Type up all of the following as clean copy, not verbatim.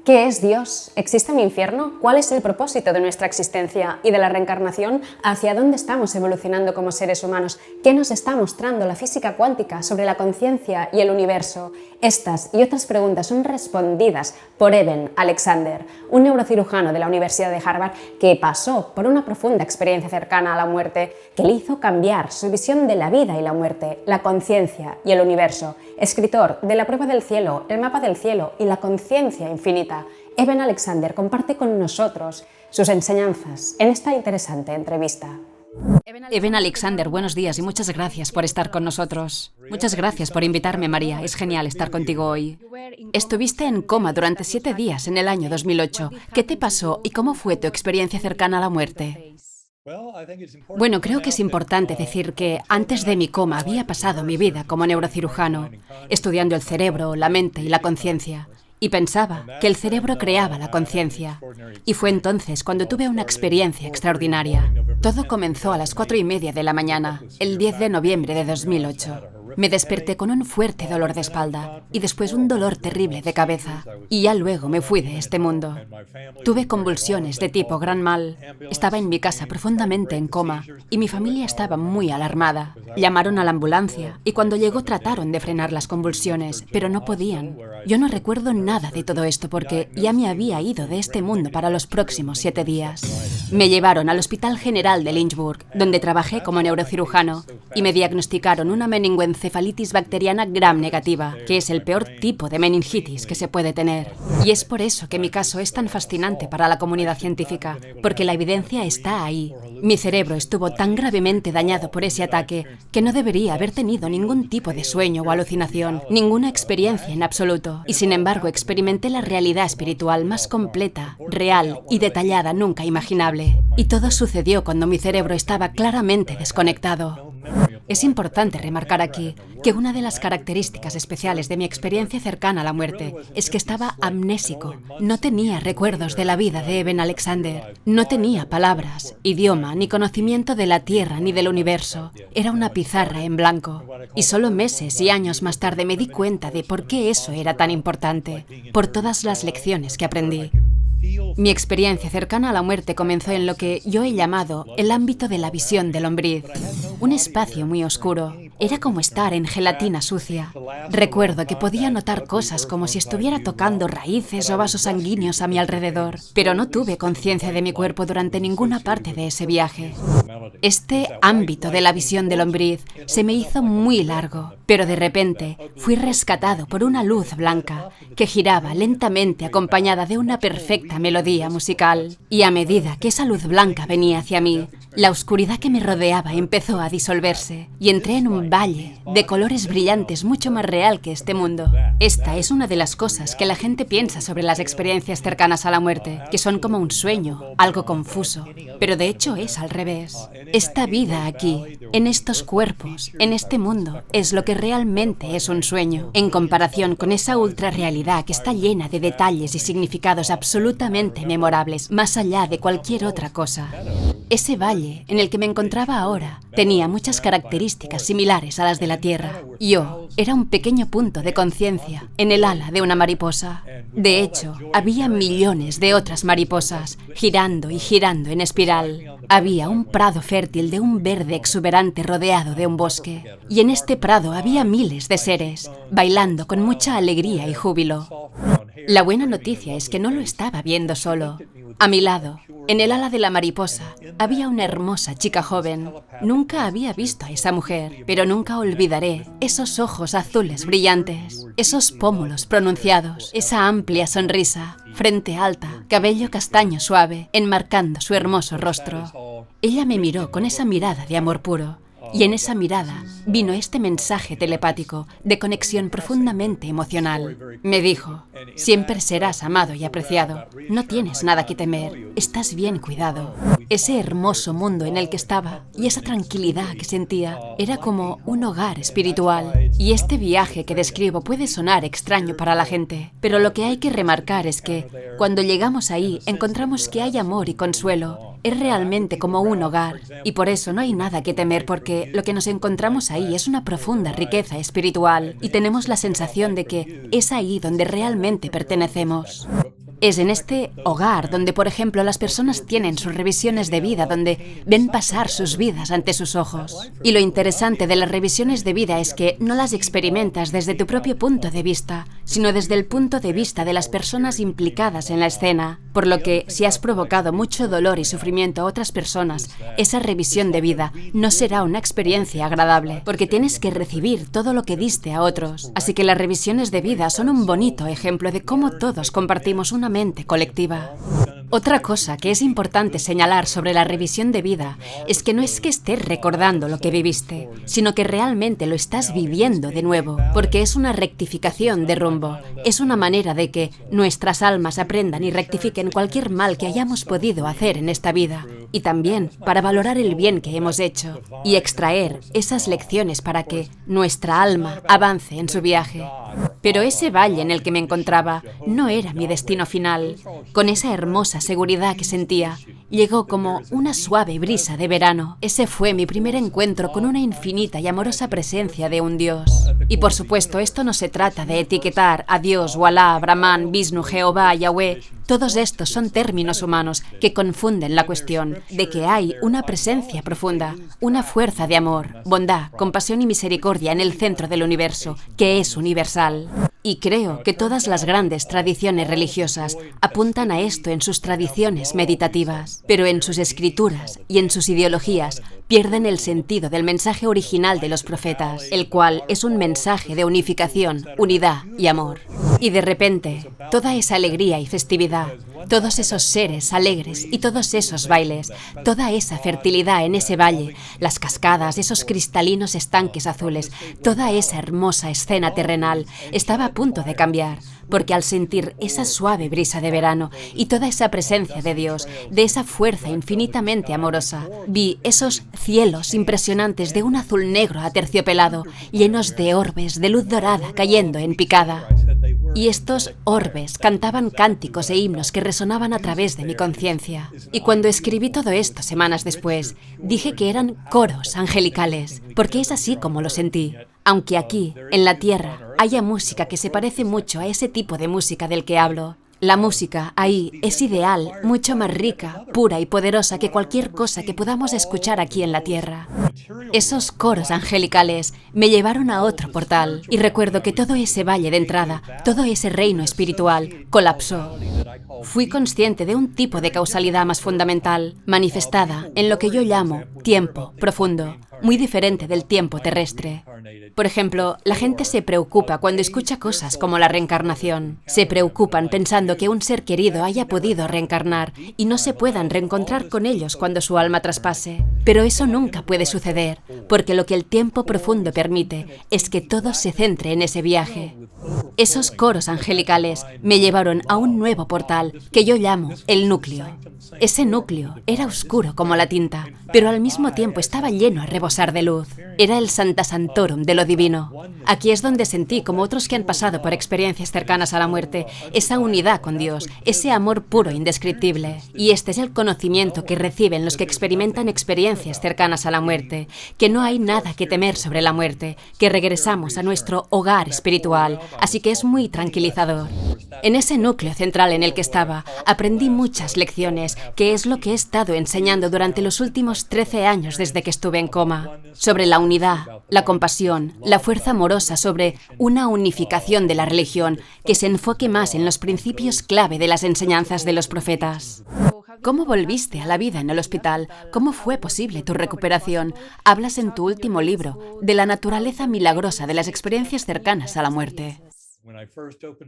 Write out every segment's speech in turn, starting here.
¿Qué es Dios? ¿Existe un infierno? ¿Cuál es el propósito de nuestra existencia y de la reencarnación? ¿Hacia dónde estamos evolucionando como seres humanos? ¿Qué nos está mostrando la física cuántica sobre la conciencia y el universo? Estas y otras preguntas son respondidas por Eben Alexander, un neurocirujano de la Universidad de Harvard que pasó por una profunda experiencia cercana a la muerte que le hizo cambiar su visión de la vida y la muerte, la conciencia y el universo. Escritor de La prueba del cielo, El mapa del cielo y La conciencia infinita, Eben Alexander comparte con nosotros sus enseñanzas en esta interesante entrevista. Eben Alexander, buenos días y muchas gracias por estar con nosotros. Muchas gracias por invitarme, María. Es genial estar contigo hoy. Estuviste en coma durante 7 días en el año 2008. ¿Qué te pasó y cómo fue tu experiencia cercana a la muerte? Bueno, creo que es importante decir que antes de mi coma había pasado mi vida como neurocirujano, estudiando el cerebro, la mente y la conciencia. Y pensaba que el cerebro creaba la conciencia. Y fue entonces cuando tuve una experiencia extraordinaria. Todo comenzó a las 4:30 de la mañana, el 10 de noviembre de 2008. Me desperté con un fuerte dolor de espalda y después un dolor terrible de cabeza. Y ya luego me fui de este mundo. Tuve convulsiones de tipo gran mal. Estaba en mi casa profundamente en coma y mi familia estaba muy alarmada. Llamaron a la ambulancia y cuando llegó trataron de frenar las convulsiones, pero no podían. Yo no recuerdo nada de todo esto porque ya me había ido de este mundo para los próximos 7 días. Me llevaron al Hospital General de Lynchburg, donde trabajé como neurocirujano, y me diagnosticaron una meningoencefalitis bacteriana gram negativa, que es el peor tipo de meningitis que se puede tener. Y es por eso que mi caso es tan fascinante para la comunidad científica, porque la evidencia está ahí. Mi cerebro estuvo tan gravemente dañado por ese ataque que no debería haber tenido ningún tipo de sueño o alucinación, ninguna experiencia en absoluto. Y sin embargo experimenté la realidad espiritual más completa, real y detallada nunca imaginable. Y todo sucedió cuando mi cerebro estaba claramente desconectado. Es importante remarcar aquí que una de las características especiales de mi experiencia cercana a la muerte es que estaba amnésico. No tenía recuerdos de la vida de Eben Alexander. No tenía palabras, idioma, ni conocimiento de la Tierra ni del universo. Era una pizarra en blanco. Y solo meses y años más tarde me di cuenta de por qué eso era tan importante, por todas las lecciones que aprendí. Mi experiencia cercana a la muerte comenzó en lo que yo he llamado el ámbito de la visión de lombriz, un espacio muy oscuro. Era como estar en gelatina sucia. Recuerdo que podía notar cosas como si estuviera tocando raíces o vasos sanguíneos a mi alrededor, pero no tuve conciencia de mi cuerpo durante ninguna parte de ese viaje. Este ámbito de la visión de lombriz se me hizo muy largo, pero de repente fui rescatado por una luz blanca que giraba lentamente acompañada de una perfecta melodía musical. Y a medida que esa luz blanca venía hacia mí, la oscuridad que me rodeaba empezó a disolverse y entré en un valle de colores brillantes mucho más real que este mundo. Esta es una de las cosas que la gente piensa sobre las experiencias cercanas a la muerte, que son como un sueño, algo confuso, pero de hecho es al revés. Esta vida aquí, en estos cuerpos, en este mundo, es lo que realmente es un sueño, en comparación con esa ultrarrealidad que está llena de detalles y significados absolutamente memorables, más allá de cualquier otra cosa. Ese valle en el que me encontraba ahora tenía muchas características similares a las de la Tierra. Yo era un pequeño punto de conciencia en el ala de una mariposa. De hecho, había millones de otras mariposas girando y girando en espiral. Había un prado fértil de un verde exuberante rodeado de un bosque. Y en este prado había miles de seres, bailando con mucha alegría y júbilo. La buena noticia es que no lo estaba viendo solo. A mi lado, en el ala de la mariposa, había una hermosa chica joven. Nunca había visto a esa mujer, pero nunca olvidaré esos ojos azules brillantes, esos pómulos pronunciados, esa amplia sonrisa, frente alta, cabello castaño suave, enmarcando su hermoso rostro. Ella me miró con esa mirada de amor puro. Y en esa mirada vino este mensaje telepático de conexión profundamente emocional. Me dijo: siempre serás amado y apreciado. No tienes nada que temer. Estás bien cuidado. Ese hermoso mundo en el que estaba y esa tranquilidad que sentía era como un hogar espiritual. Y este viaje que describo puede sonar extraño para la gente, pero lo que hay que remarcar es que cuando llegamos ahí encontramos que hay amor y consuelo. Es realmente como un hogar y por eso no hay nada que temer porque lo que nos encontramos ahí es una profunda riqueza espiritual y tenemos la sensación de que es ahí donde realmente pertenecemos. Es en este hogar donde, por ejemplo, las personas tienen sus revisiones de vida, donde ven pasar sus vidas ante sus ojos. Y lo interesante de las revisiones de vida es que no las experimentas desde tu propio punto de vista, sino desde el punto de vista de las personas implicadas en la escena. Por lo que, si has provocado mucho dolor y sufrimiento a otras personas, esa revisión de vida no será una experiencia agradable, porque tienes que recibir todo lo que diste a otros. Así que las revisiones de vida son un bonito ejemplo de cómo todos compartimos una mente colectiva. Otra cosa que es importante señalar sobre la revisión de vida es que no es que estés recordando lo que viviste, sino que realmente lo estás viviendo de nuevo, porque es una rectificación de rumbo. Es una manera de que nuestras almas aprendan y rectifiquen cualquier mal que hayamos podido hacer en esta vida, y también para valorar el bien que hemos hecho y extraer esas lecciones para que nuestra alma avance en su viaje. Pero ese valle en el que me encontraba no era mi destino final. Con esa hermosa seguridad que sentía, llegó como una suave brisa de verano. Ese fue mi primer encuentro con una infinita y amorosa presencia de un Dios. Y por supuesto, esto no se trata de etiquetar a Dios o Alá, Brahman, Vishnu, Jehová, Yahweh. Todos estos son términos humanos que confunden la cuestión de que hay una presencia profunda, una fuerza de amor, bondad, compasión y misericordia en el centro del universo, que es universal. Y creo que todas las grandes tradiciones religiosas apuntan a esto en sus tradiciones meditativas, pero en sus escrituras y en sus ideologías pierden el sentido del mensaje original de los profetas, el cual es un mensaje de unificación, unidad y amor. Y de repente, toda esa alegría y festividad, todos esos seres alegres y todos esos bailes, toda esa fertilidad en ese valle, las cascadas, esos cristalinos estanques azules, toda esa hermosa escena terrenal estaba a punto de cambiar, porque al sentir esa suave brisa de verano y toda esa presencia de Dios, de esa fuerza infinitamente amorosa, vi esos cielos impresionantes de un azul negro aterciopelado, llenos de orbes de luz dorada cayendo en picada. Y estos orbes cantaban cánticos e himnos que resonaban a través de mi conciencia. Y cuando escribí todo esto semanas después, dije que eran coros angelicales, porque es así como lo sentí. Aunque aquí, en la tierra, haya música que se parece mucho a ese tipo de música del que hablo, la música ahí es ideal, mucho más rica, pura y poderosa que cualquier cosa que podamos escuchar aquí en la tierra. Esos coros angelicales me llevaron a otro portal y recuerdo que todo ese valle de entrada, todo ese reino espiritual, colapsó. Fui consciente de un tipo de causalidad más fundamental, manifestada en lo que yo llamo tiempo profundo, muy diferente del tiempo terrestre. Por ejemplo, la gente se preocupa cuando escucha cosas como la reencarnación. Se preocupan pensando que un ser querido haya podido reencarnar y no se puedan reencontrar con ellos cuando su alma traspase. Pero eso nunca puede suceder, porque lo que el tiempo profundo permite es que todo se centre en ese viaje. Esos coros angelicales me llevaron a un nuevo portal que yo llamo el núcleo. Ese núcleo era oscuro como la tinta, pero al mismo tiempo estaba lleno a rebosar de luz. Era el Sancta Sanctorum de lo divino. Aquí es donde sentí, como otros que han pasado por experiencias cercanas a la muerte, esa unidad con Dios, ese amor puro e indescriptible. Y este es el conocimiento que reciben los que experimentan experiencias cercanas a la muerte, que no hay nada que temer sobre la muerte, que regresamos a nuestro hogar espiritual, así que es muy tranquilizador. En ese núcleo central en el que estaba, aprendí muchas lecciones, que es lo que he estado enseñando durante los últimos 13 años desde que estuve en coma, sobre la unidad, la compasión, la fuerza amorosa, sobre una unificación de la religión que se enfoque más en los principios clave de las enseñanzas de los profetas. ¿Cómo volviste a la vida en el hospital? ¿Cómo fue posible tu recuperación? Hablas en tu último libro de la naturaleza milagrosa de las experiencias cercanas a la muerte.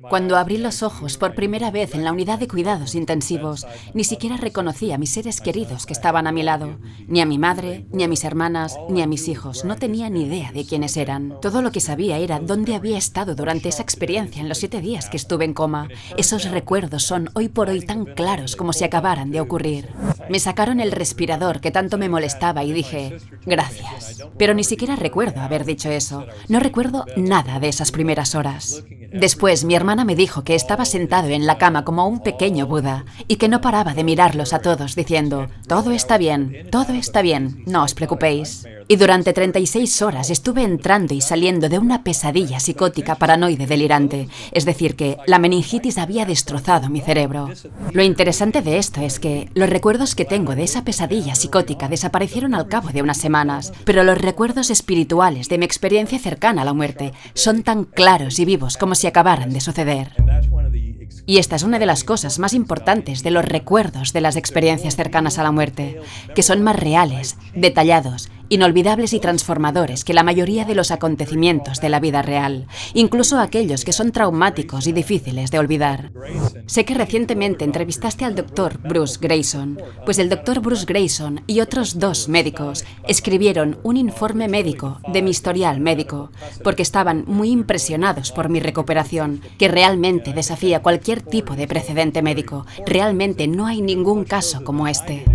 Cuando abrí los ojos por primera vez en la unidad de cuidados intensivos, ni siquiera reconocí a mis seres queridos que estaban a mi lado, ni a mi madre, ni a mis hermanas, ni a mis hijos. No tenía ni idea de quiénes eran. Todo lo que sabía era dónde había estado durante esa experiencia en los 7 días que estuve en coma. Esos recuerdos son hoy por hoy tan claros como si acabaran de ocurrir. Me sacaron el respirador que tanto me molestaba y dije, gracias. Pero ni siquiera recuerdo haber dicho eso. No recuerdo nada de esas primeras horas. Después, mi hermana me dijo que estaba sentado en la cama como un pequeño Buda y que no paraba de mirarlos a todos diciendo: todo está bien, no os preocupéis. Y durante 36 horas estuve entrando y saliendo de una pesadilla psicótica paranoide delirante, es decir que la meningitis había destrozado mi cerebro. Lo interesante de esto es que los recuerdos que tengo de esa pesadilla psicótica desaparecieron al cabo de unas semanas, pero los recuerdos espirituales de mi experiencia cercana a la muerte son tan claros y vivos como si acabaran de suceder. Y esta es una de las cosas más importantes de los recuerdos de las experiencias cercanas a la muerte, que son más reales, detallados, inolvidables y transformadores que la mayoría de los acontecimientos de la vida real, incluso aquellos que son traumáticos y difíciles de olvidar. Sé que recientemente entrevistaste al Dr. Bruce Greyson, pues el Dr. Bruce Greyson y otros 2 médicos escribieron un informe médico de mi historial médico, porque estaban muy impresionados por mi recuperación, que realmente desafía cualquier tipo de precedente médico. Realmente no hay ningún caso como este.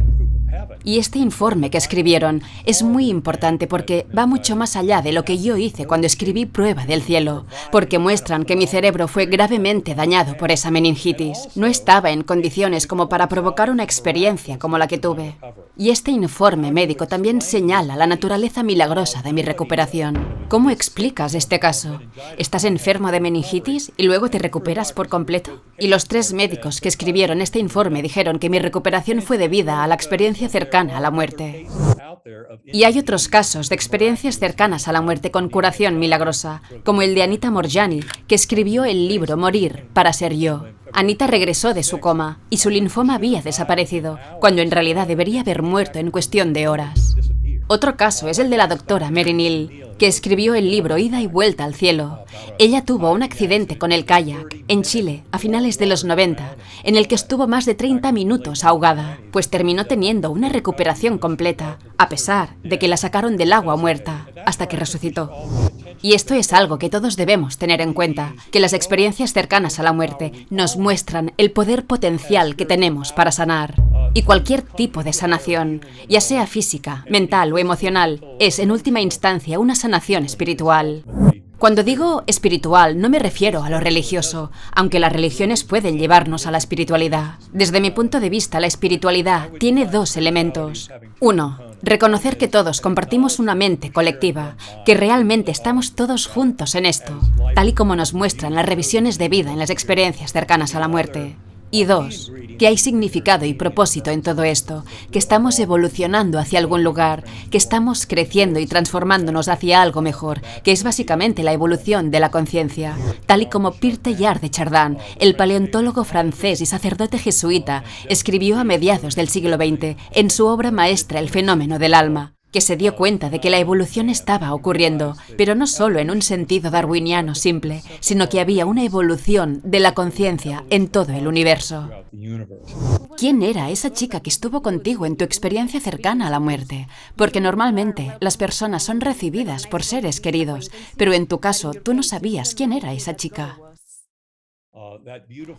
Y este informe que escribieron es muy importante porque va mucho más allá de lo que yo hice cuando escribí Prueba del Cielo, porque muestran que mi cerebro fue gravemente dañado por esa meningitis. No estaba en condiciones como para provocar una experiencia como la que tuve. Y este informe médico también señala la naturaleza milagrosa de mi recuperación. ¿Cómo explicas este caso? ¿Estás enfermo de meningitis y luego te recuperas por completo? Y los 3 médicos que escribieron este informe dijeron que mi recuperación fue debida a la experiencia cercana a la muerte. Y hay otros casos de experiencias cercanas a la muerte con curación milagrosa, como el de Anita Moorjani, que escribió el libro Morir para ser yo. Anita regresó de su coma y su linfoma había desaparecido, cuando en realidad debería haber muerto en cuestión de horas. Otro caso es el de la doctora Mary Neal, que escribió el libro Ida y Vuelta al Cielo. Ella tuvo un accidente con el kayak en Chile a finales de los 90, en el que estuvo más de 30 minutos ahogada, pues terminó teniendo una recuperación completa, a pesar de que la sacaron del agua muerta, hasta que resucitó. Y esto es algo que todos debemos tener en cuenta, que las experiencias cercanas a la muerte nos muestran el poder potencial que tenemos para sanar. Y cualquier tipo de sanación, ya sea física, mental o emocional, es en última instancia una sanación espiritual. Cuando digo espiritual no me refiero a lo religioso, aunque las religiones pueden llevarnos a la espiritualidad. Desde mi punto de vista, la espiritualidad tiene 2 elementos. 1. Reconocer que todos compartimos una mente colectiva, que realmente estamos todos juntos en esto, tal y como nos muestran las revisiones de vida en las experiencias cercanas a la muerte. Y 2, que hay significado y propósito en todo esto, que estamos evolucionando hacia algún lugar, que estamos creciendo y transformándonos hacia algo mejor, que es básicamente la evolución de la conciencia, tal y como Pierre Teilhard de Chardin, el paleontólogo francés y sacerdote jesuita, escribió a mediados del siglo XX en su obra maestra El fenómeno del alma, que se dio cuenta de que la evolución estaba ocurriendo, pero no solo en un sentido darwiniano simple, sino que había una evolución de la conciencia en todo el universo. ¿Quién era esa chica que estuvo contigo en tu experiencia cercana a la muerte? Porque normalmente las personas son recibidas por seres queridos, pero en tu caso tú no sabías quién era esa chica.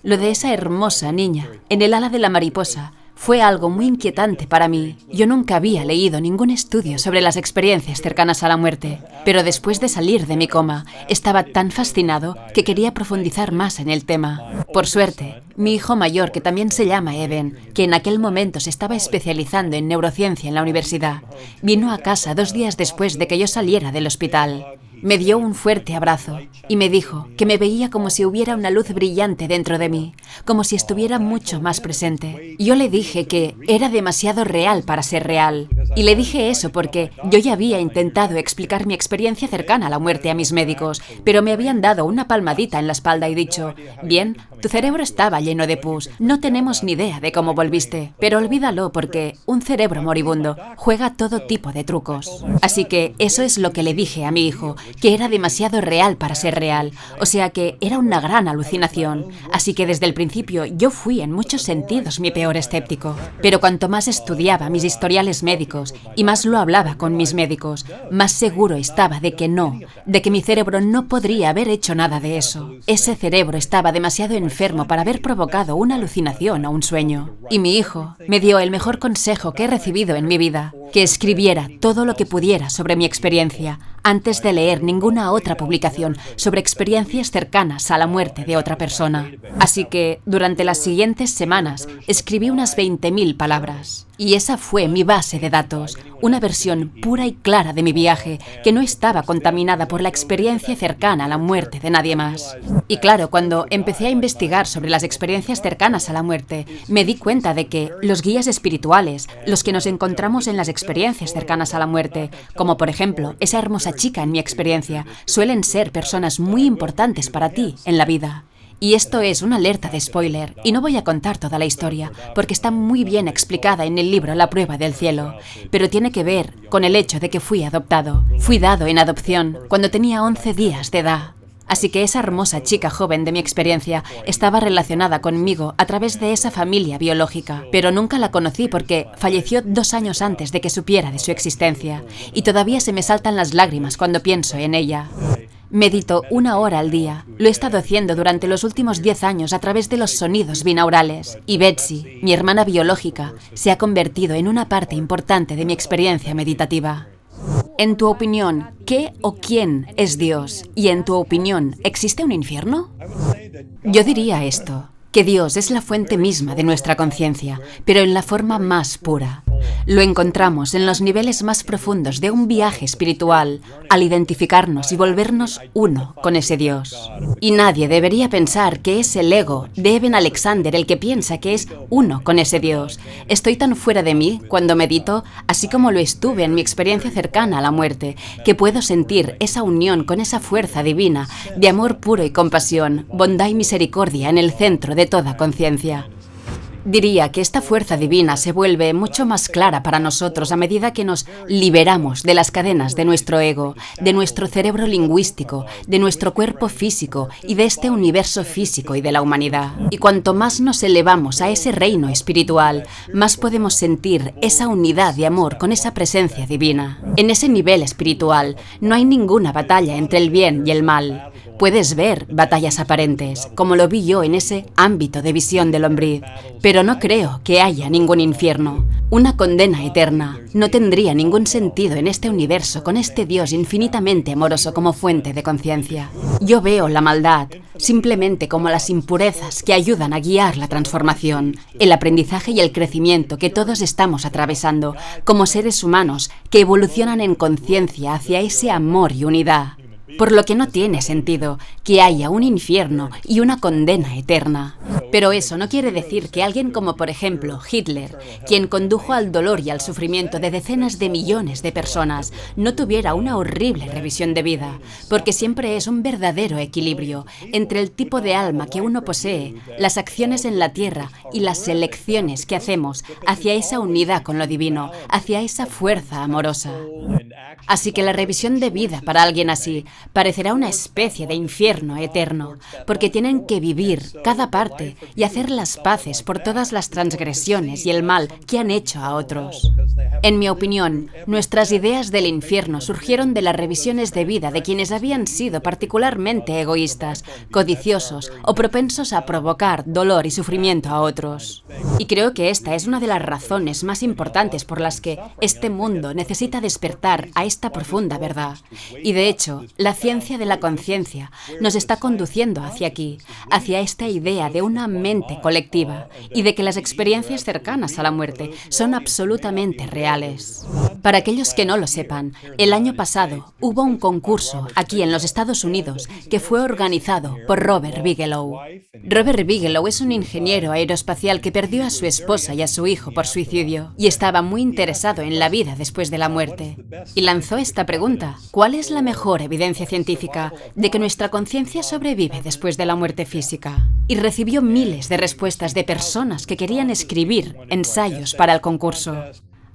Lo de esa hermosa niña en el ala de la mariposa fue algo muy inquietante para mí. Yo nunca había leído ningún estudio sobre las experiencias cercanas a la muerte, pero después de salir de mi coma, estaba tan fascinado que quería profundizar más en el tema. Por suerte, mi hijo mayor, que también se llama Eben, que en aquel momento se estaba especializando en neurociencia en la universidad, vino a casa 2 días después de que yo saliera del hospital. Me dio un fuerte abrazo y me dijo que me veía como si hubiera una luz brillante dentro de mí, como si estuviera mucho más presente. Yo le dije que era demasiado real para ser real. Y le dije eso porque yo ya había intentado explicar mi experiencia cercana a la muerte a mis médicos, pero me habían dado una palmadita en la espalda y dicho: bien, tu cerebro estaba lleno de pus, no tenemos ni idea de cómo volviste, pero olvídalo porque un cerebro moribundo juega todo tipo de trucos. Así que eso es lo que le dije a mi hijo, que era demasiado real para ser real, o sea que era una gran alucinación. Así que desde el principio yo fui en muchos sentidos mi peor escéptico. Pero cuanto más estudiaba mis historiales médicos y más lo hablaba con mis médicos, más seguro estaba de que no, de que mi cerebro no podría haber hecho nada de eso. Ese cerebro estaba demasiado enfermo para haber provocado una alucinación o un sueño. Y mi hijo me dio el mejor consejo que he recibido en mi vida, que escribiera todo lo que pudiera sobre mi experiencia, antes de leer ninguna otra publicación sobre experiencias cercanas a la muerte de otra persona. Así que, durante las siguientes semanas, escribí unas 20.000 palabras. Y esa fue mi base de datos, una versión pura y clara de mi viaje, que no estaba contaminada por la experiencia cercana a la muerte de nadie más. Y claro, cuando empecé a investigar sobre las experiencias cercanas a la muerte, me di cuenta de que los guías espirituales, los que nos encontramos en las experiencias cercanas a la muerte, como por ejemplo esa hermosa chica en mi experiencia, suelen ser personas muy importantes para ti en la vida. Y esto es una alerta de spoiler, y no voy a contar toda la historia, porque está muy bien explicada en el libro La prueba del cielo, pero tiene que ver con el hecho de que fui adoptado. Fui dado en adopción cuando tenía 11 días de edad. Así que esa hermosa chica joven de mi experiencia estaba relacionada conmigo a través de esa familia biológica, pero nunca la conocí porque falleció 2 años antes de que supiera de su existencia, y todavía se me saltan las lágrimas cuando pienso en ella. Medito 1 hora al día. Lo he estado haciendo durante los últimos 10 años a través de los sonidos binaurales. Y Betsy, mi hermana biológica, se ha convertido en una parte importante de mi experiencia meditativa. En tu opinión, ¿qué o quién es Dios? Y en tu opinión, ¿existe un infierno? Yo diría esto, que Dios es la fuente misma de nuestra conciencia, pero en la forma más pura. Lo encontramos en los niveles más profundos de un viaje espiritual, al identificarnos y volvernos uno con ese Dios. Y nadie debería pensar que es el ego de Eben Alexander el que piensa que es uno con ese Dios. Estoy tan fuera de mí cuando medito, así como lo estuve en mi experiencia cercana a la muerte, que puedo sentir esa unión con esa fuerza divina de amor puro y compasión, bondad y misericordia en el centro de toda conciencia. Diría que esta fuerza divina se vuelve mucho más clara para nosotros a medida que nos liberamos de las cadenas de nuestro ego, de nuestro cerebro lingüístico, de nuestro cuerpo físico y de este universo físico y de la humanidad. Y cuanto más nos elevamos a ese reino espiritual, más podemos sentir esa unidad de amor con esa presencia divina. En ese nivel espiritual no hay ninguna batalla entre el bien y el mal. Puedes ver batallas aparentes, como lo vi yo en ese ámbito de visión del lombriz, pero no creo que haya ningún infierno. Una condena eterna no tendría ningún sentido en este universo con este Dios infinitamente amoroso como fuente de conciencia. Yo veo la maldad simplemente como las impurezas que ayudan a guiar la transformación, el aprendizaje y el crecimiento que todos estamos atravesando como seres humanos que evolucionan en conciencia hacia ese amor y unidad. Por lo que no tiene sentido que haya un infierno y una condena eterna. Pero eso no quiere decir que alguien como por ejemplo Hitler, quien condujo al dolor y al sufrimiento de decenas de millones de personas, no tuviera una horrible revisión de vida, porque siempre es un verdadero equilibrio entre el tipo de alma que uno posee, las acciones en la tierra y las elecciones que hacemos hacia esa unidad con lo divino, hacia esa fuerza amorosa. Así que la revisión de vida para alguien así parecerá una especie de infierno eterno, porque tienen que vivir cada parte y hacer las paces por todas las transgresiones y el mal que han hecho a otros. En mi opinión, nuestras ideas del infierno surgieron de las revisiones de vida de quienes habían sido particularmente egoístas, codiciosos o propensos a provocar dolor y sufrimiento a otros. Y creo que esta es una de las razones más importantes por las que este mundo necesita despertar a esta profunda verdad. Y de hecho, la ciencia de la conciencia nos está conduciendo hacia aquí, hacia esta idea de una mente colectiva y de que las experiencias cercanas a la muerte son absolutamente reales. Para aquellos que no lo sepan, el año pasado hubo un concurso aquí en los Estados Unidos que fue organizado por Robert Bigelow. Robert Bigelow es un ingeniero aeroespacial que perdió a su esposa y a su hijo por suicidio y estaba muy interesado en la vida después de la muerte. Y lanzó esta pregunta: ¿cuál es la mejor evidencia científica de que nuestra conciencia sobrevive después de la muerte física? Y recibió miles de respuestas de personas que querían escribir ensayos para el concurso.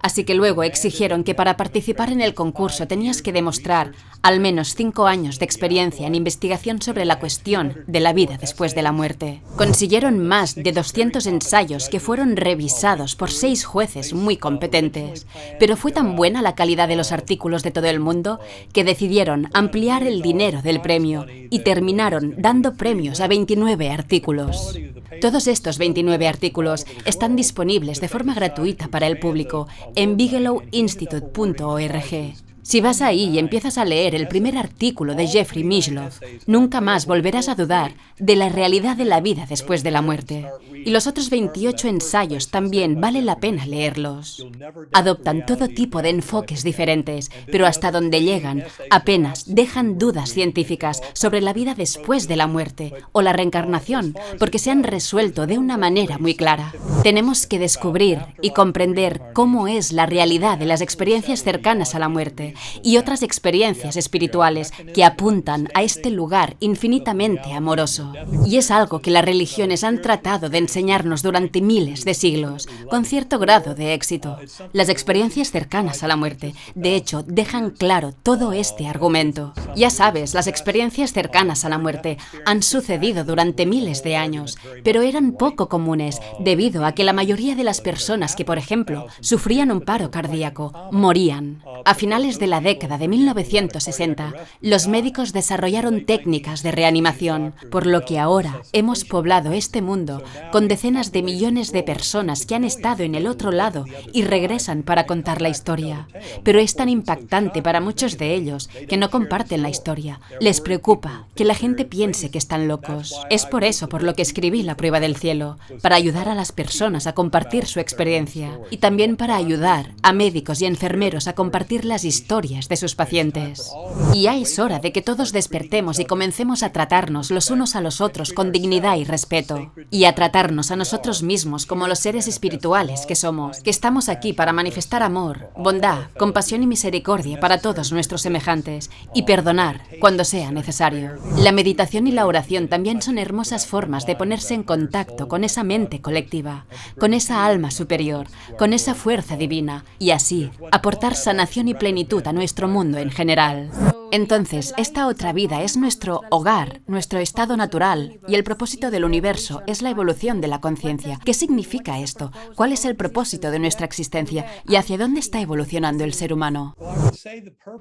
Así que luego exigieron que para participar en el concurso tenías que demostrar al menos 5 años de experiencia en investigación sobre la cuestión de la vida después de la muerte. Consiguieron más de 200 ensayos que fueron revisados por 6 jueces muy competentes, pero fue tan buena la calidad de los artículos de todo el mundo que decidieron ampliar el dinero del premio y terminaron dando premios a 29 artículos. Todos estos 29 artículos están disponibles de forma gratuita para el público en bigelowinstitute.org. Si vas ahí y empiezas a leer el primer artículo de Jeffrey Mishlove, nunca más volverás a dudar de la realidad de la vida después de la muerte. Y los otros 28 ensayos también vale la pena leerlos. Adoptan todo tipo de enfoques diferentes, pero hasta donde llegan, apenas dejan dudas científicas sobre la vida después de la muerte o la reencarnación, porque se han resuelto de una manera muy clara. Tenemos que descubrir y comprender cómo es la realidad de las experiencias cercanas a la muerte y otras experiencias espirituales que apuntan a este lugar infinitamente amoroso. Y es algo que las religiones han tratado de enseñarnos durante miles de siglos, con cierto grado de éxito. Las experiencias cercanas a la muerte, de hecho, dejan claro todo este argumento. Ya sabes, las experiencias cercanas a la muerte han sucedido durante miles de años, pero eran poco comunes debido a que la mayoría de las personas que, por ejemplo, sufrían un paro cardíaco, morían. A finales de la década de 1960, los médicos desarrollaron técnicas de reanimación, por lo que ahora hemos poblado este mundo con decenas de millones de personas que han estado en el otro lado y regresan para contar la historia. Pero es tan impactante para muchos de ellos que no comparten la historia. Les preocupa que la gente piense que están locos. Es por eso por lo que escribí La prueba del cielo, para ayudar a las personas a compartir su experiencia y también para ayudar a médicos y enfermeros a compartir las historias de sus pacientes. Y ya es hora de que todos despertemos y comencemos a tratarnos los unos a los otros con dignidad y respeto, y a tratarnos a nosotros mismos como los seres espirituales que somos, que estamos aquí para manifestar amor, bondad, compasión y misericordia para todos nuestros semejantes, y perdonar cuando sea necesario. La meditación y la oración también son hermosas formas de ponerse en contacto con esa mente colectiva, con esa alma superior, con esa fuerza divina, y así aportar sanación y plenitud a nuestro mundo en general. Entonces, esta otra vida es nuestro hogar, nuestro estado natural, y el propósito del universo es la evolución de la conciencia. ¿Qué significa esto? ¿Cuál es el propósito de nuestra existencia? ¿Y hacia dónde está evolucionando el ser humano?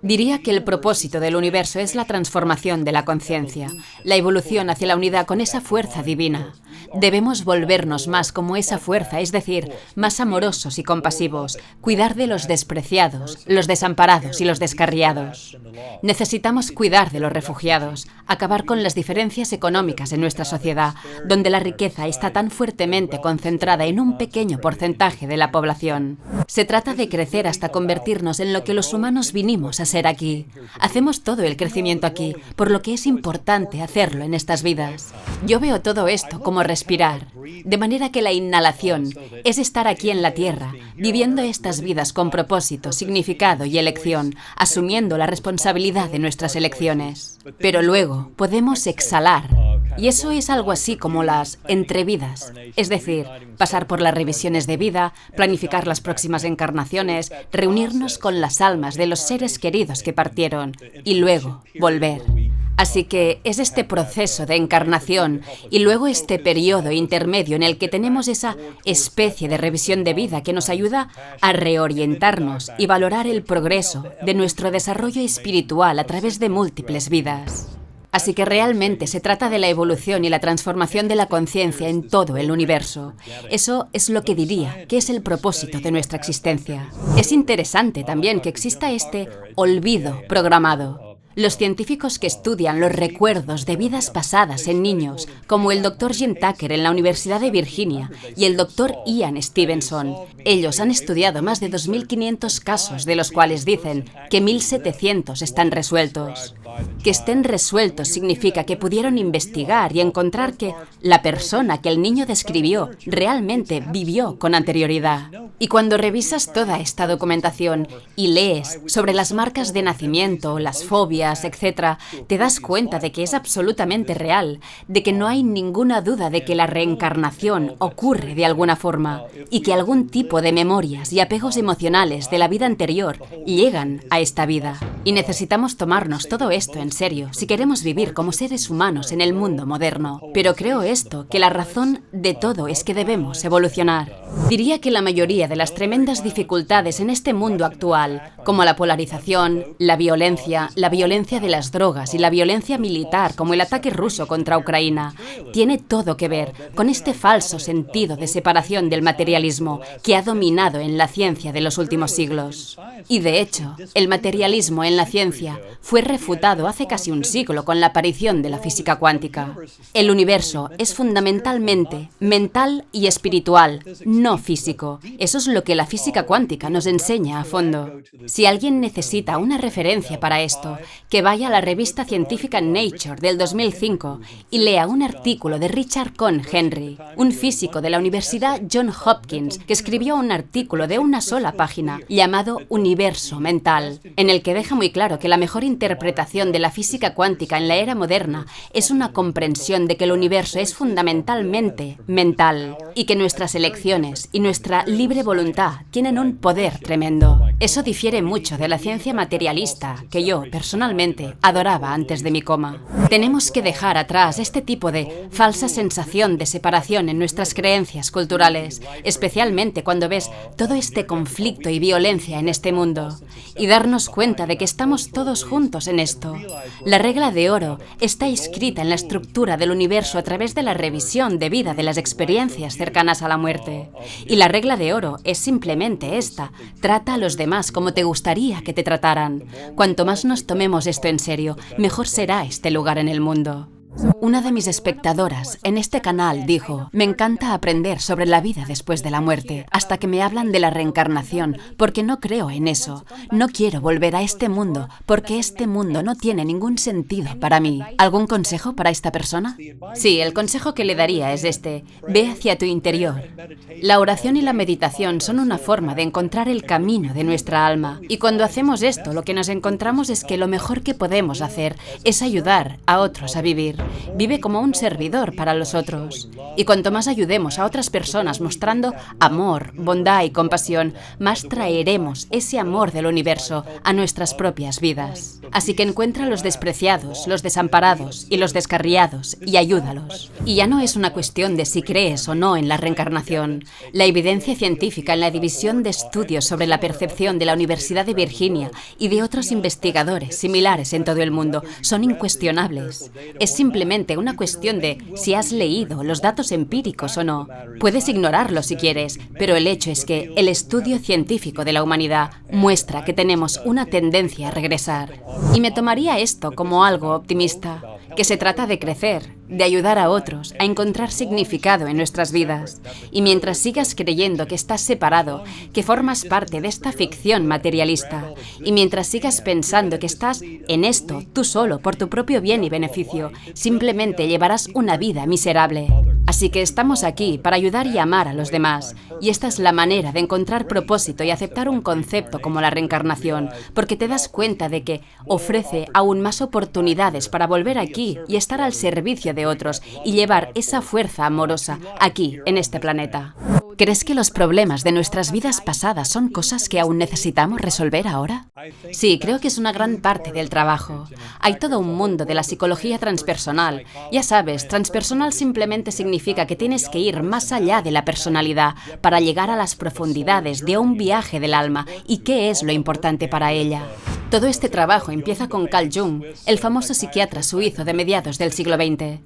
Diría que el propósito del universo es la transformación de la conciencia, la evolución hacia la unidad con esa fuerza divina. Debemos volvernos más como esa fuerza, es decir, más amorosos y compasivos, cuidar de los despreciados, los desamparados y los descarriados. Necesitamos cuidar de los refugiados, acabar con las diferencias económicas en nuestra sociedad, donde la riqueza está tan fuertemente concentrada en un pequeño porcentaje de la población. Se trata de crecer hasta convertirnos en lo que los humanos vinimos a ser aquí. Hacemos todo el crecimiento aquí, por lo que es importante hacerlo en estas vidas. Yo veo todo esto como respirar, de manera que la inhalación es estar aquí en la tierra, viviendo estas vidas con propósito, significado y elección, asumiendo la responsabilidad de nuestras elecciones. Pero luego podemos exhalar, y eso es algo así como las entrevidas, es decir, pasar por las revisiones de vida, planificar las próximas encarnaciones, reunirnos con las almas de los seres queridos que partieron, y luego volver. Así que es este proceso de encarnación y luego este periodo intermedio en el que tenemos esa especie de revisión de vida que nos ayuda a reorientarnos y valorar el progreso de nuestro desarrollo espiritual a través de múltiples vidas. Así que realmente se trata de la evolución y la transformación de la conciencia en todo el universo. Eso es lo que diría que es el propósito de nuestra existencia. Es interesante también que exista este olvido programado. Los científicos que estudian los recuerdos de vidas pasadas en niños, como el Dr. Jim Tucker en la Universidad de Virginia y el Dr. Ian Stevenson, ellos han estudiado más de 2.500 casos, de los cuales dicen que 1.700 están resueltos. Que estén resueltos significa que pudieron investigar y encontrar que la persona que el niño describió realmente vivió con anterioridad. Y cuando revisas toda esta documentación y lees sobre las marcas de nacimiento, las fobias, etc., te das cuenta de que es absolutamente real, de que no hay ninguna duda de que la reencarnación ocurre de alguna forma y que algún tipo de memorias y apegos emocionales de la vida anterior llegan a esta vida. Y necesitamos tomarnos todo esto en serio si queremos vivir como seres humanos en el mundo moderno. Pero creo que la razón de todo es que debemos evolucionar. Diría que la mayoría de las tremendas dificultades en este mundo actual, como la polarización, la violencia de las drogas y la violencia militar, como el ataque ruso contra Ucrania, tiene todo que ver con este falso sentido de separación del materialismo que ha dominado en la ciencia de los últimos siglos. Y de hecho, el materialismo en la ciencia fue refutado hace casi un siglo con la aparición de la física cuántica. El universo es fundamentalmente mental y espiritual, no físico. Eso es lo que la física cuántica nos enseña a fondo. Si alguien necesita una referencia para esto, que vaya a la revista científica Nature del 2005 y lea un artículo de Richard Cohn Henry, un físico de la Universidad Johns Hopkins, que escribió un artículo de una sola página llamado Universo Mental, en el que deja muy claro que la mejor interpretación de la física cuántica en la era moderna es una comprensión de que el universo es fundamentalmente mental y que nuestras elecciones y nuestra libre voluntad tienen un poder tremendo. Eso difiere mucho de la ciencia materialista que yo, personalmente, adoraba antes de mi coma. Tenemos que dejar atrás este tipo de falsa sensación de separación en nuestras creencias culturales, especialmente cuando ves todo este conflicto y violencia en este mundo, y darnos cuenta de que estamos todos juntos en esto. La regla de oro está escrita en la estructura del universo a través de la revisión debida de las experiencias cercanas a la muerte. Y la regla de oro es simplemente esta: trata a los demás como te gustaría que te trataran. Cuanto más nos tomemos esto en serio, mejor será este lugar en el mundo. Una de mis espectadoras en este canal dijo: me encanta aprender sobre la vida después de la muerte, hasta que me hablan de la reencarnación, porque no creo en eso. No quiero volver a este mundo, porque este mundo no tiene ningún sentido para mí. ¿Algún consejo para esta persona? Sí, el consejo que le daría es este: ve hacia tu interior. La oración y la meditación son una forma de encontrar el camino de nuestra alma, y cuando hacemos esto, lo que nos encontramos es que lo mejor que podemos hacer es ayudar a otros a vivir. Vive como un servidor para los otros. Y cuanto más ayudemos a otras personas mostrando amor, bondad y compasión, más traeremos ese amor del universo a nuestras propias vidas. Así que encuentra a los despreciados, los desamparados y los descarriados y ayúdalos. Y ya no es una cuestión de si crees o no en la reencarnación. La evidencia científica en la división de estudios sobre la percepción de la Universidad de Virginia y de otros investigadores similares en todo el mundo son incuestionables. Es simplemente una cuestión de si has leído los datos empíricos o no. Puedes ignorarlo si quieres, pero el hecho es que el estudio científico de la humanidad muestra que tenemos una tendencia a regresar. Y me tomaría esto como algo optimista, que se trata de crecer, de ayudar a otros a encontrar significado en nuestras vidas. Y mientras sigas creyendo que estás separado, que formas parte de esta ficción materialista, y mientras sigas pensando que estás en esto tú solo por tu propio bien y beneficio, simplemente llevarás una vida miserable. Así que estamos aquí para ayudar y amar a los demás, y esta es la manera de encontrar propósito y aceptar un concepto como la reencarnación, porque te das cuenta de que ofrece aún más oportunidades para volver aquí y estar al servicio de otros y llevar esa fuerza amorosa aquí, en este planeta. ¿Crees que los problemas de nuestras vidas pasadas son cosas que aún necesitamos resolver ahora? Sí, creo que es una gran parte del trabajo. Hay todo un mundo de la psicología transpersonal. Ya sabes, transpersonal simplemente significa que tienes que ir más allá de la personalidad para llegar a las profundidades de un viaje del alma y qué es lo importante para ella. Todo este trabajo empieza con Carl Jung, el famoso psiquiatra suizo de mediados del siglo XX.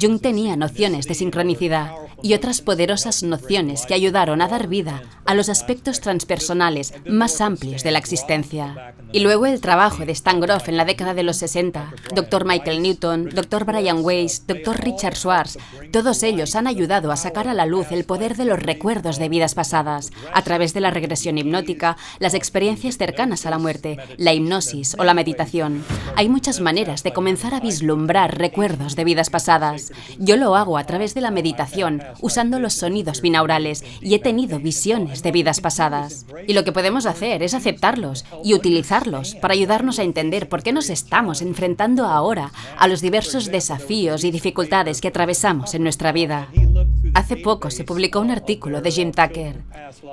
Jung tenía nociones de sincronicidad y otras poderosas nociones que ayudaron a dar vida a los aspectos transpersonales más amplios de la existencia. Y luego el trabajo de Stan Grof en la década de los 60, Dr. Michael Newton, Dr. Brian Weiss, Dr. Richard Schwartz, todos ellos han ayudado a sacar a la luz el poder de los recuerdos de vidas pasadas, a través de la regresión hipnótica, las experiencias cercanas a la muerte, la hipnosis o la meditación. Hay muchas maneras de comenzar a vislumbrar recuerdos de vidas pasadas. Yo lo hago a través de la meditación, usando los sonidos binaurales, y he tenido visiones de vidas pasadas. Y lo que podemos hacer es aceptarlos y utilizarlos para ayudarnos a entender por qué nos estamos enfrentando ahora a los diversos desafíos y dificultades que atravesamos en nuestra vida. Hace poco se publicó un artículo de Jim Tucker.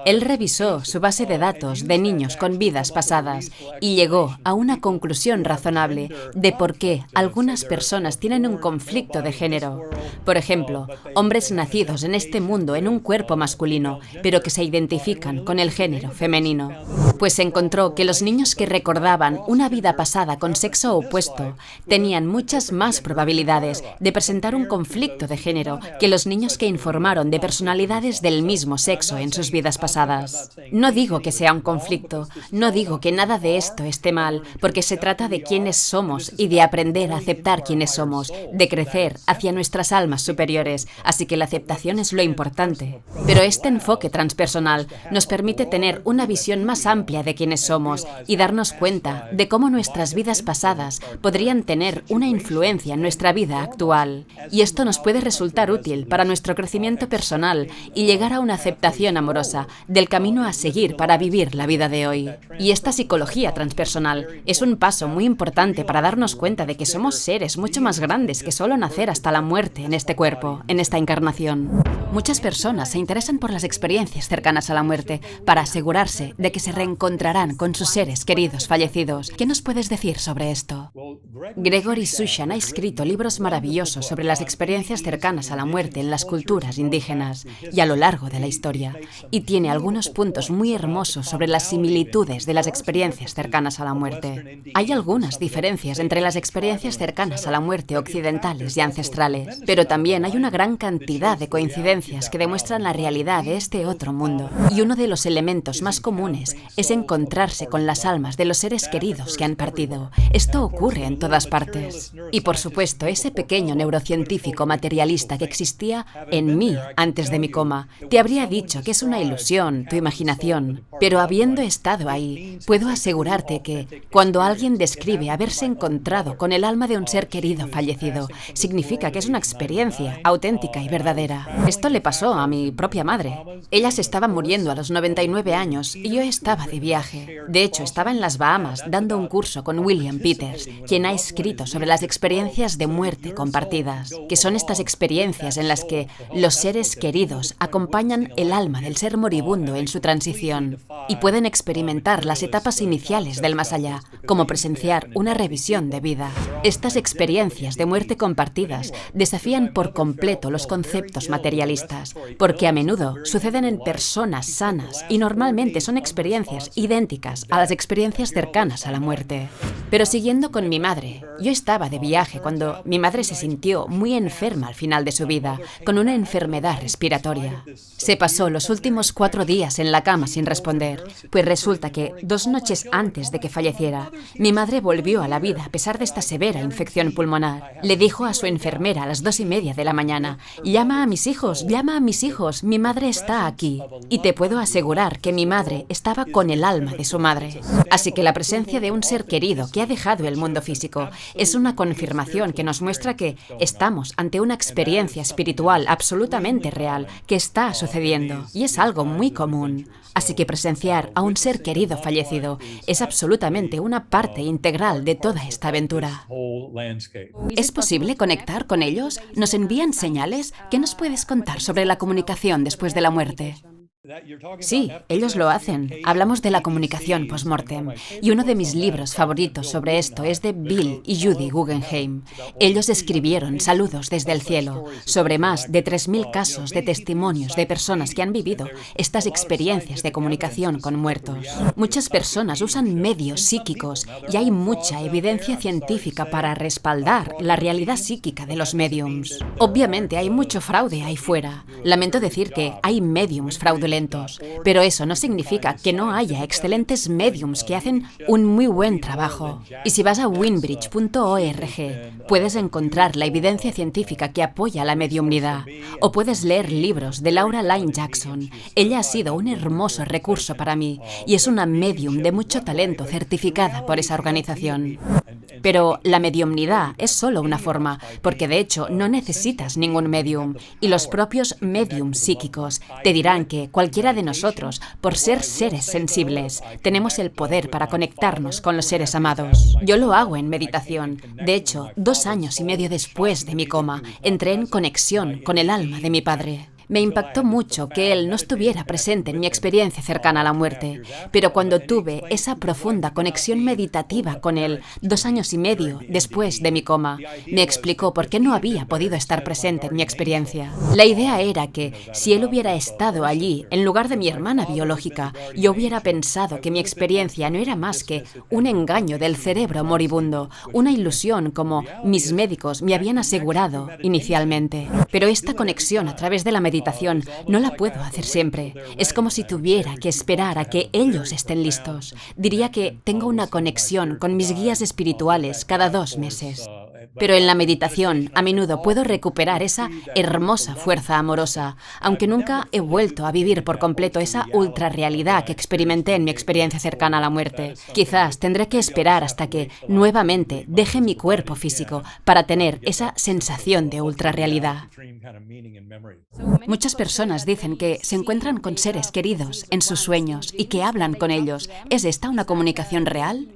Él revisó su base de datos de niños con vidas pasadas y llegó a una conclusión razonable de por qué algunas personas tienen un conflicto de género. Por ejemplo, hombres nacidos en este mundo en un cuerpo masculino, pero que se identifican con el género femenino. Pues se encontró que los niños que recordaban una vida pasada con sexo opuesto tenían muchas más probabilidades de presentar un conflicto de género que los niños que informaron de personalidades del mismo sexo en sus vidas pasadas. No digo que sea un conflicto, no digo que nada de esto esté mal, porque se trata de quiénes somos y de aprender a aceptar quiénes somos, de crecer hacia nuestras almas superiores, así que la aceptación es lo importante. Pero este enfoque transpersonal nos permite tener una visión más amplia de quiénes somos y darnos cuenta de cómo nuestras vidas pasadas podrían tener una influencia en nuestra vida actual. Y esto nos puede resultar útil para nuestro crecimiento personal y llegar a una aceptación amorosa del camino a seguir para vivir la vida de hoy. Y esta psicología transpersonal es un paso muy importante para darnos cuenta de que somos seres mucho más grandes que solo nacer hasta la muerte en este cuerpo, en esta encarnación. Muchas personas se interesan por las experiencias cercanas a la muerte para asegurarse de que se reencontrarán con sus seres queridos fallecidos. ¿Qué nos puedes decir sobre esto? Gregory Sushan ha escrito libros maravillosos sobre las experiencias cercanas a la muerte en las culturas indígenas y a lo largo de la historia, y tiene algunos puntos muy hermosos sobre las similitudes de las experiencias cercanas a la muerte. Hay algunas diferencias entre las experiencias cercanas a la muerte occidentales y ancestrales, pero también hay una gran cantidad de coincidencias que demuestran la realidad de este otro mundo. Y uno de los elementos más comunes es encontrarse con las almas de los seres queridos que han partido. Esto ocurre en todas partes. Y por supuesto, ese pequeño neurocientífico materialista que existía en mí antes de mi coma, te habría dicho que es una ilusión, tu imaginación. Pero habiendo estado ahí, puedo asegurarte que cuando alguien describe haberse encontrado con el alma de un ser querido fallecido, significa que es una experiencia auténtica y verdadera. Esto le pasó a mi propia madre. Ella se estaba muriendo a los 99 años y yo estaba de viaje. De hecho, estaba en las Bahamas dando un curso con William Peters, quien ha escrito sobre las experiencias de muerte compartidas, que son estas experiencias en las que los seres queridos acompañan el alma del ser moribundo en su transición y pueden experimentar las etapas iniciales del más allá, como presenciar una revisión de vida. Estas experiencias de muerte compartidas desafían por completo los conceptos materialistas, porque a menudo suceden en personas sanas y normalmente son experiencias idénticas a las experiencias cercanas a la muerte. Pero siguiendo con mi madre, yo estaba de viaje cuando mi madre se sintió muy enferma al final de su vida, con una enfermedad respiratoria. Se pasó los últimos 4 días en la cama sin responder, pues resulta que 2 noches antes de que falleciera, mi madre volvió a la vida a pesar de esta severa infección pulmonar. Le dijo a su enfermera a las 2:30 de la mañana: llama a mis hijos, mi madre está aquí. Y te puedo asegurar que mi madre estaba con el alma de su madre. Así que la presencia de un ser querido que ha dejado el mundo físico es una confirmación que nos muestra que estamos ante una experiencia espiritual absolutamente real que está sucediendo, y es algo muy común. Así que presenciar a un ser querido fallecido es absolutamente una parte integral de toda esta aventura. ¿Es posible conectar con ellos? ¿Nos envían señales? ¿Qué nos puedes contar sobre la comunicación después de la muerte? Sí, ellos lo hacen. Hablamos de la comunicación post-mortem. Y uno de mis libros favoritos sobre esto es de Bill y Judy Guggenheim. Ellos escribieron Saludos desde el cielo, sobre más de 3.000 casos de testimonios de personas que han vivido estas experiencias de comunicación con muertos. Muchas personas usan medios psíquicos y hay mucha evidencia científica para respaldar la realidad psíquica de los mediums. Obviamente hay mucho fraude ahí fuera. Lamento decir que hay mediums fraudulentos, pero eso no significa que no haya excelentes mediums que hacen un muy buen trabajo. Y si vas a winbridge.org, puedes encontrar la evidencia científica que apoya la mediumnidad. O puedes leer libros de Laura Lynne Jackson. Ella ha sido un hermoso recurso para mí y es una medium de mucho talento certificada por esa organización. Pero la mediumnidad es solo una forma, porque de hecho no necesitas ningún medium, y los propios mediums psíquicos te dirán que cualquiera de nosotros, por ser seres sensibles, tenemos el poder para conectarnos con los seres amados. Yo lo hago en meditación. De hecho, 2 años y medio después de mi coma, entré en conexión con el alma de mi padre. Me impactó mucho que él no estuviera presente en mi experiencia cercana a la muerte, pero cuando tuve esa profunda conexión meditativa con él, 2 años y medio después de mi coma, me explicó por qué no había podido estar presente en mi experiencia. La idea era que, si él hubiera estado allí, en lugar de mi hermana biológica, yo hubiera pensado que mi experiencia no era más que un engaño del cerebro moribundo, una ilusión como mis médicos me habían asegurado inicialmente. Pero esta conexión a través de la meditación no la puedo hacer siempre. Es como si tuviera que esperar a que ellos estén listos. Diría que tengo una conexión con mis guías espirituales cada 2 meses. Pero en la meditación, a menudo puedo recuperar esa hermosa fuerza amorosa, aunque nunca he vuelto a vivir por completo esa ultrarrealidad que experimenté en mi experiencia cercana a la muerte. Quizás tendré que esperar hasta que, nuevamente, deje mi cuerpo físico para tener esa sensación de ultrarrealidad. Muchas personas dicen que se encuentran con seres queridos en sus sueños y que hablan con ellos. ¿Es esta una comunicación real?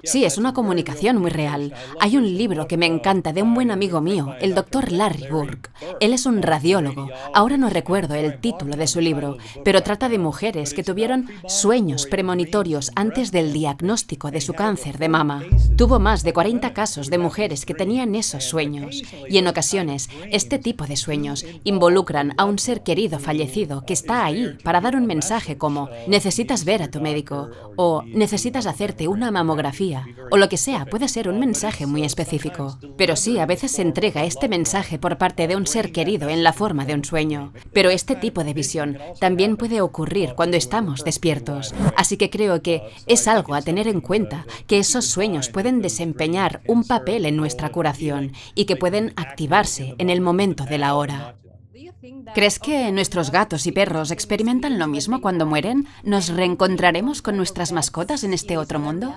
Sí, es una comunicación muy real. Hay un libro que me encanta de un buen amigo mío, el Dr. Larry Burke. Él es un radiólogo. Ahora no recuerdo el título de su libro, pero trata de mujeres que tuvieron sueños premonitorios antes del diagnóstico de su cáncer de mama. Tuvo más de 40 casos de mujeres que tenían esos sueños, y en ocasiones este tipo de sueños involucran a un ser querido fallecido que está ahí para dar un mensaje como necesitas ver a tu médico o necesitas hacerte una mamografía o lo que sea. Puede ser un mensaje muy específico. Pero sí, a veces se entrega este mensaje por parte de un ser querido en la forma de un sueño. Pero este tipo de visión también puede ocurrir cuando estamos despiertos. Así que creo que es algo a tener en cuenta, que esos sueños pueden desempeñar un papel en nuestra curación y que pueden activarse en el momento de la hora. ¿Crees que nuestros gatos y perros experimentan lo mismo cuando mueren? ¿Nos reencontraremos con nuestras mascotas en este otro mundo?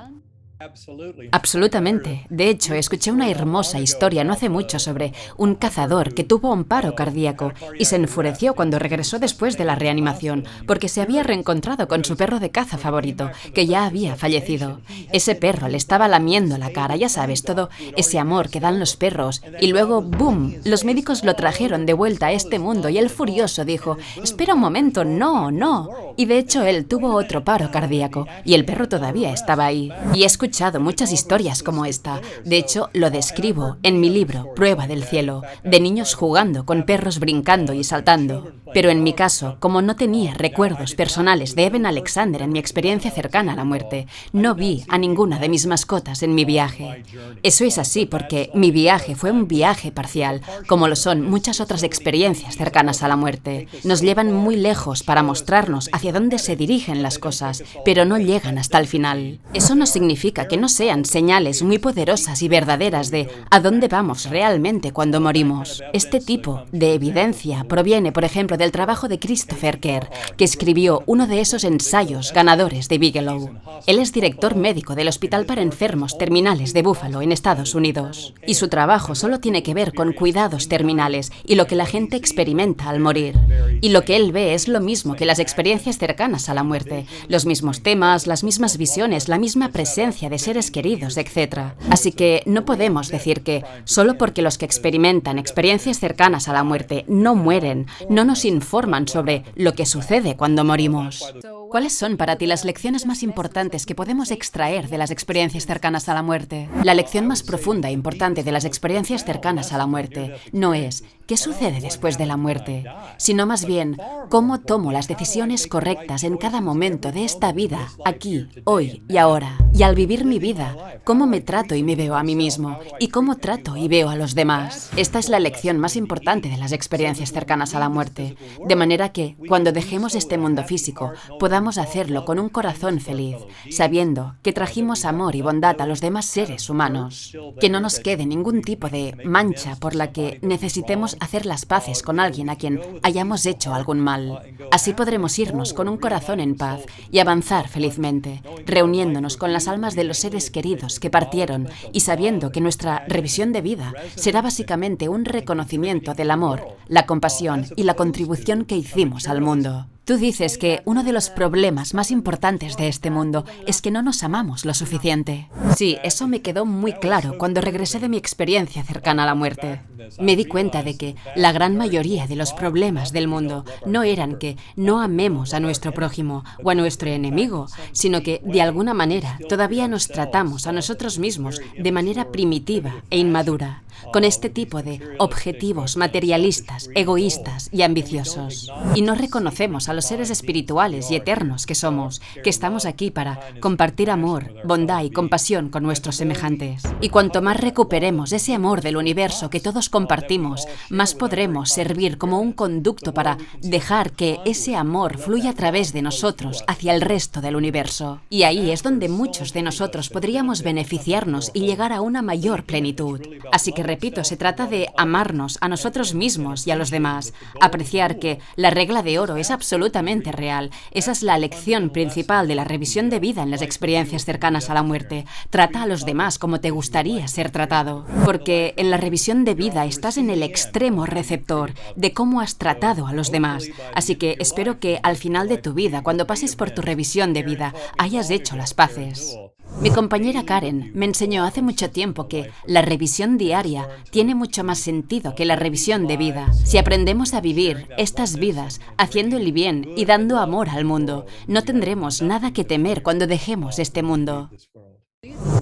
Absolutamente. De hecho, escuché una hermosa historia no hace mucho sobre un cazador que tuvo un paro cardíaco y se enfureció cuando regresó después de la reanimación porque se había reencontrado con su perro de caza favorito, que ya había fallecido. Ese perro le estaba lamiendo la cara, ya sabes, todo ese amor que dan los perros. Y luego, ¡boom!, los médicos lo trajeron de vuelta a este mundo y él furioso dijo, «Espera un momento, no, no». Y de hecho él tuvo otro paro cardíaco y el perro todavía estaba ahí. Y escuché muchas historias como esta. De hecho, lo describo en mi libro, Prueba del cielo, de niños jugando con perros brincando y saltando. Pero en mi caso, como no tenía recuerdos personales de Eben Alexander en mi experiencia cercana a la muerte, no vi a ninguna de mis mascotas en mi viaje. Eso es así porque mi viaje fue un viaje parcial, como lo son muchas otras experiencias cercanas a la muerte. Nos llevan muy lejos para mostrarnos hacia dónde se dirigen las cosas, pero no llegan hasta el final. Eso no significa que no sean señales muy poderosas y verdaderas de a dónde vamos realmente cuando morimos. Este tipo de evidencia proviene, por ejemplo, del trabajo de Christopher Kerr, que escribió uno de esos ensayos ganadores de Bigelow. Él es director médico del Hospital para Enfermos Terminales de Buffalo, en Estados Unidos. Y su trabajo solo tiene que ver con cuidados terminales y lo que la gente experimenta al morir. Y lo que él ve es lo mismo que las experiencias cercanas a la muerte. Los mismos temas, las mismas visiones, la misma presencia de seres queridos, etc. Así que no podemos decir que, solo porque los que experimentan experiencias cercanas a la muerte no mueren, no nos informan sobre lo que sucede cuando morimos. ¿Cuáles son para ti las lecciones más importantes que podemos extraer de las experiencias cercanas a la muerte? La lección más profunda e importante de las experiencias cercanas a la muerte no es ¿qué sucede después de la muerte?, sino más bien cómo tomo las decisiones correctas en cada momento de esta vida, aquí, hoy y ahora. Y al vivir mi vida, cómo me trato y me veo a mí mismo, y cómo trato y veo a los demás. Esta es la lección más importante de las experiencias cercanas a la muerte, de manera que, cuando dejemos este mundo físico, podamos hacerlo con un corazón feliz, sabiendo que trajimos amor y bondad a los demás seres humanos. Que no nos quede ningún tipo de mancha por la que necesitemos hacer las paces con alguien a quien hayamos hecho algún mal. Así podremos irnos con un corazón en paz y avanzar felizmente, reuniéndonos con las almas de los seres queridos que partieron y sabiendo que nuestra revisión de vida será básicamente un reconocimiento del amor, la compasión y la contribución que hicimos al mundo. Tú dices que uno de los problemas más importantes de este mundo es que no nos amamos lo suficiente. Sí, eso me quedó muy claro cuando regresé de mi experiencia cercana a la muerte. Me di cuenta de que la gran mayoría de los problemas del mundo no eran que no amemos a nuestro prójimo o a nuestro enemigo, sino que, de alguna manera, todavía nos tratamos a nosotros mismos de manera primitiva e inmadura, con este tipo de objetivos materialistas, egoístas y ambiciosos. Y no reconocemos a los seres espirituales y eternos que somos, que estamos aquí para compartir amor, bondad y compasión con nuestros semejantes. Y cuanto más recuperemos ese amor del universo que todos compartimos, más podremos servir como un conducto para dejar que ese amor fluya a través de nosotros hacia el resto del universo. Y ahí es donde muchos de nosotros podríamos beneficiarnos y llegar a una mayor plenitud. Así que repito, se trata de amarnos a nosotros mismos y a los demás, apreciar que la regla de oro es absolutamente real. Esa es la lección principal de la revisión de vida en las experiencias cercanas a la muerte. Trata a los demás como te gustaría ser tratado, porque en la revisión de vida estás en el extremo receptor de cómo has tratado a los demás. Así que espero que al final de tu vida, cuando pases por tu revisión de vida, hayas hecho las paces. Mi compañera Karen me enseñó hace mucho tiempo que la revisión diaria tiene mucho más sentido que la revisión de vida. Si aprendemos a vivir estas vidas haciendo el bien y dando amor al mundo, no tendremos nada que temer cuando dejemos este mundo.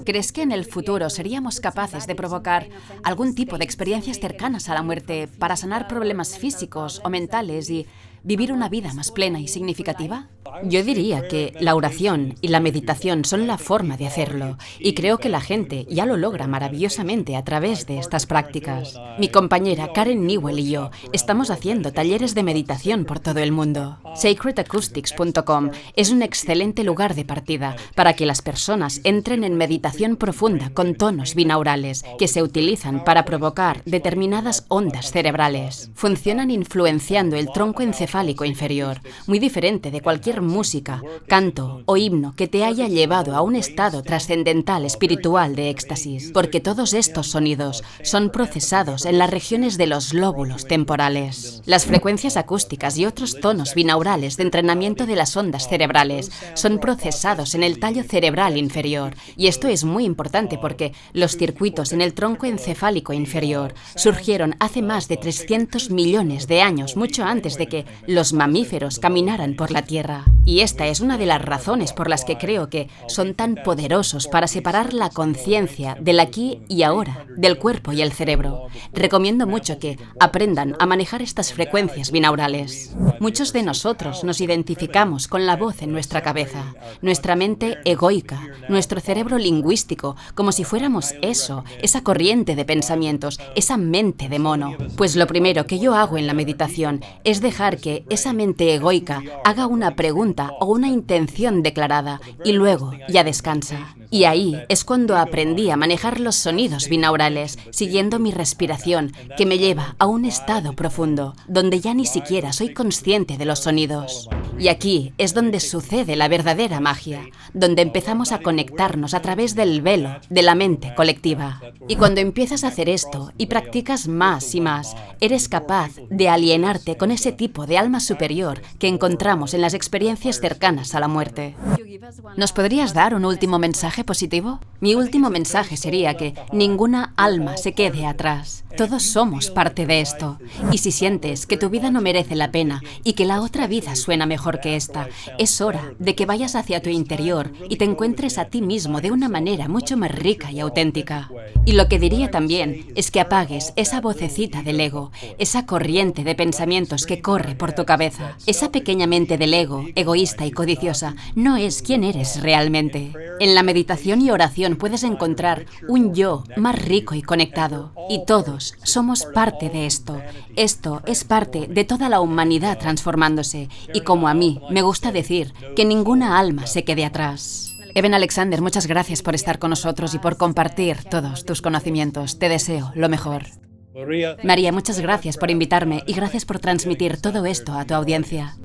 ¿Crees que en el futuro seríamos capaces de provocar algún tipo de experiencias cercanas a la muerte para sanar problemas físicos o mentales y vivir una vida más plena y significativa? Yo diría que la oración y la meditación son la forma de hacerlo, y creo que la gente ya lo logra maravillosamente a través de estas prácticas. Mi compañera Karen Newell y yo estamos haciendo talleres de meditación por todo el mundo. Sacredacoustics.com es un excelente lugar de partida para que las personas entren en meditación profunda con tonos binaurales que se utilizan para provocar determinadas ondas cerebrales. Funcionan influenciando el tronco encefálico inferior, muy diferente de cualquier música, canto o himno que te haya llevado a un estado trascendental espiritual de éxtasis, porque todos estos sonidos son procesados en las regiones de los lóbulos temporales. Las frecuencias acústicas y otros tonos binaurales de entrenamiento de las ondas cerebrales son procesados en el tallo cerebral inferior, y esto es muy importante porque los circuitos en el tronco encefálico inferior surgieron hace más de 300 millones de años, mucho antes de que los mamíferos caminaran por la Tierra. Y esta es una de las razones por las que creo que son tan poderosos para separar la conciencia del aquí y ahora, del cuerpo y el cerebro. Recomiendo mucho que aprendan a manejar estas frecuencias binaurales. Muchos de nosotros nos identificamos con la voz en nuestra cabeza, nuestra mente egoica, nuestro cerebro lingüístico, como si fuéramos eso, esa corriente de pensamientos, esa mente de mono. Pues lo primero que yo hago en la meditación es dejar que esa mente egoica haga una pregunta o una intención declarada y luego ya descansa. Y ahí es cuando aprendí a manejar los sonidos binaurales, siguiendo mi respiración, que me lleva a un estado profundo, donde ya ni siquiera soy consciente de los sonidos. Y aquí es donde sucede la verdadera magia, donde empezamos a conectarnos a través del velo de la mente colectiva. Y cuando empiezas a hacer esto y practicas más y más, eres capaz de alienarte con ese tipo de alma superior que encontramos en las experiencias cercanas a la muerte. ¿Nos podrías dar un último mensaje positivo? Mi último mensaje sería que ninguna alma se quede atrás. Todos somos parte de esto. Y si sientes que tu vida no merece la pena y que la otra vida suena mejor que esta, es hora de que vayas hacia tu interior y te encuentres a ti mismo de una manera mucho más rica y auténtica. Y lo que diría también es que apagues esa vocecita del ego, esa corriente de pensamientos que corre por tu cabeza. Esa pequeña mente del ego, egoísta y codiciosa, no es quién eres realmente. En la meditación y oración puedes encontrar un yo más rico y conectado. Y todos somos parte de esto. Esto es parte de toda la humanidad transformándose. Y como a mí me gusta decir, que ninguna alma se quede atrás. Eben Alexander, muchas gracias por estar con nosotros y por compartir todos tus conocimientos. Te deseo lo mejor. María, muchas gracias por invitarme y gracias por transmitir todo esto a tu audiencia.